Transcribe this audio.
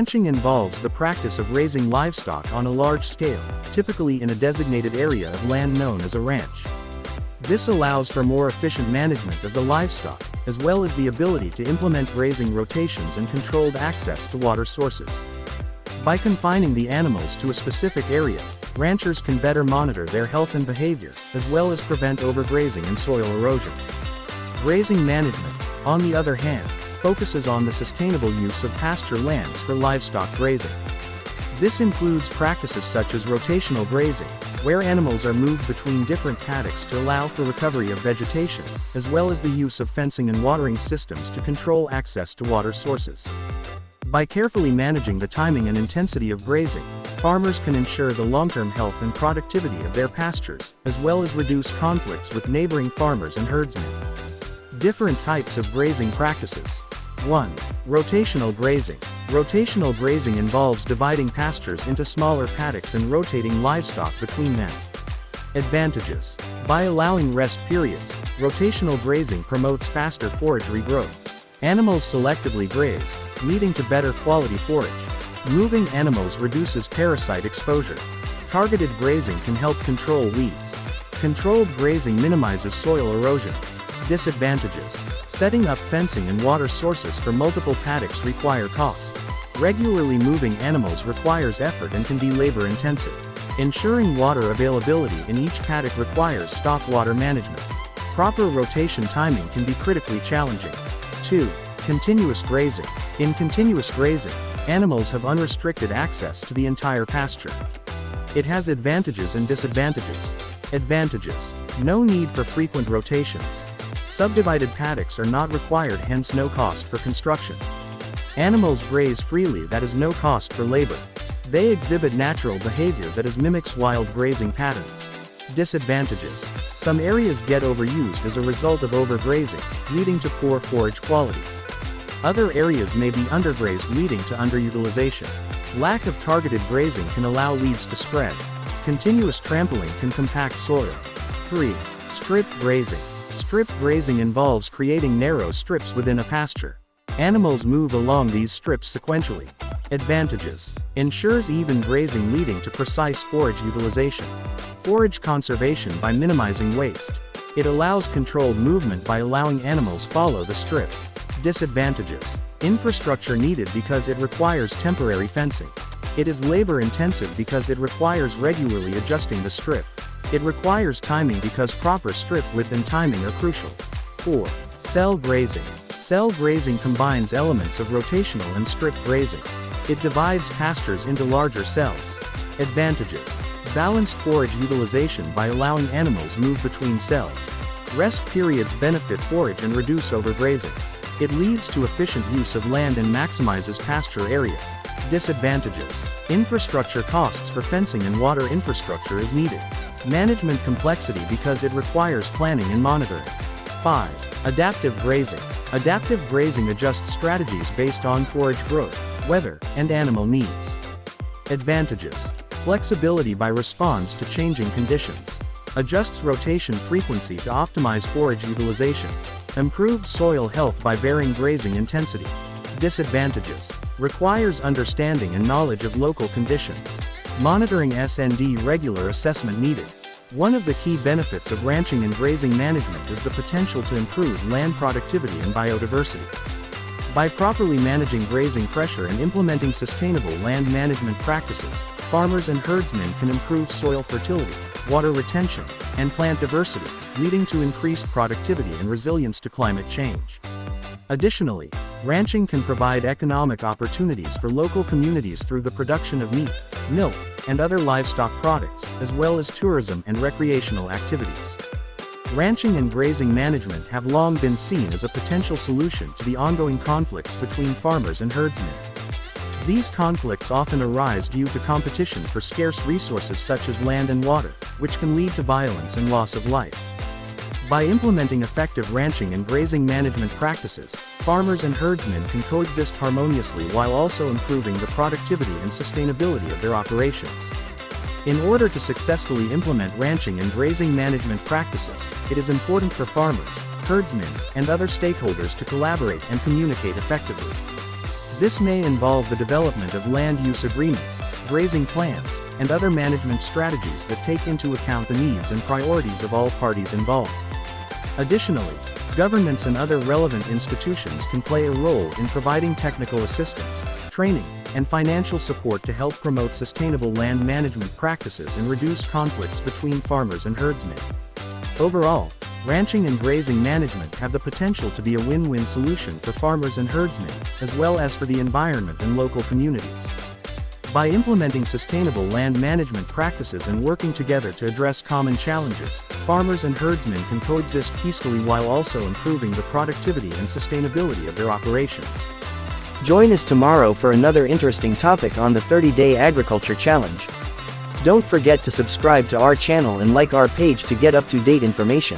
Ranching involves the practice of raising livestock on a large scale, typically in a designated area of land known as a ranch. This allows for more efficient management of the livestock, as well as the ability to implement grazing rotations and controlled access to water sources. By confining the animals to a specific area, ranchers can better monitor their health and behavior, as well as prevent overgrazing and soil erosion. Grazing management, on the other hand, focuses on the sustainable use of pasture lands for livestock grazing. This includes practices such as rotational grazing, where animals are moved between different paddocks to allow for recovery of vegetation, as well as the use of fencing and watering systems to control access to water sources. By carefully managing the timing and intensity of grazing, farmers can ensure the long-term health and productivity of their pastures, as well as reduce conflicts with neighboring farmers and herdsmen. Different types of grazing practices. 1. Rotational grazing. Rotational grazing involves dividing pastures into smaller paddocks and rotating livestock between them. Advantages. By allowing rest periods, rotational grazing promotes faster forage regrowth. Animals selectively graze, leading to better quality forage. Moving animals reduces parasite exposure. Targeted grazing can help control weeds. Controlled grazing minimizes soil erosion. Disadvantages. Setting up fencing and water sources for multiple paddocks require cost. Regularly moving animals requires effort and can be labor-intensive. Ensuring water availability in each paddock requires stock water management. Proper rotation timing can be critically challenging. 2. Continuous grazing. In continuous grazing, animals have unrestricted access to the entire pasture. It has advantages and disadvantages. Advantages. No need for frequent rotations. Subdivided paddocks are not required, hence no cost for construction. Animals graze freely, that is no cost for labor. They exhibit natural behavior that mimics wild grazing patterns. Disadvantages. Some areas get overused as a result of overgrazing, leading to poor forage quality. Other areas may be undergrazed, leading to underutilization. Lack of targeted grazing can allow weeds to spread. Continuous trampling can compact soil. 3. Strip grazing. Strip grazing involves creating narrow strips within a pasture. Animals move along these strips sequentially. Advantages. Ensures even grazing, leading to precise forage utilization. Forage conservation by minimizing waste. It allows controlled movement by allowing animals follow the strip. Disadvantages. Infrastructure needed because it requires temporary fencing. It is labor-intensive because it requires regularly adjusting the strip. It requires timing because proper strip width and timing are crucial. 4. Cell grazing. Cell grazing combines elements of rotational and strip grazing. It divides pastures into larger cells. Advantages. Balanced forage utilization by allowing animals move between cells. Rest periods benefit forage and reduce overgrazing. It leads to efficient use of land and maximizes pasture area. Disadvantages. Infrastructure costs for fencing and water infrastructure is needed. Management complexity because it requires planning and monitoring. 5. Adaptive grazing. Adaptive grazing adjusts strategies based on forage growth, weather, and animal needs. Advantages. Flexibility by response to changing conditions. Adjusts rotation frequency to optimize forage utilization. Improved soil health by varying grazing intensity. Disadvantages. Requires understanding and knowledge of local conditions. Monitoring S&D regular assessment needed. One of the key benefits of ranching and grazing management is the potential to improve land productivity and biodiversity. By properly managing grazing pressure and implementing sustainable land management practices, farmers and herdsmen can improve soil fertility, water retention, and plant diversity, leading to increased productivity and resilience to climate change. Additionally, ranching can provide economic opportunities for local communities through the production of meat, milk, and other livestock products, as well as tourism and recreational activities. Ranching and grazing management have long been seen as a potential solution to the ongoing conflicts between farmers and herdsmen. These conflicts often arise due to competition for scarce resources such as land and water, which can lead to violence and loss of life. By implementing effective ranching and grazing management practices, farmers and herdsmen can coexist harmoniously while also improving the productivity and sustainability of their operations. In order to successfully implement ranching and grazing management practices, it is important for farmers, herdsmen, and other stakeholders to collaborate and communicate effectively. This may involve the development of land use agreements, grazing plans, and other management strategies that take into account the needs and priorities of all parties involved. Additionally, governments and other relevant institutions can play a role in providing technical assistance, training, and financial support to help promote sustainable land management practices and reduce conflicts between farmers and herdsmen. Overall, ranching and grazing management have the potential to be a win-win solution for farmers and herdsmen, as well as for the environment and local communities. By implementing sustainable land management practices and working together to address common challenges, farmers and herdsmen can coexist peacefully while also improving the productivity and sustainability of their operations. Join us tomorrow for another interesting topic on the 30-Day Agriculture Challenge. Don't forget to subscribe to our channel and like our page to get up-to-date information.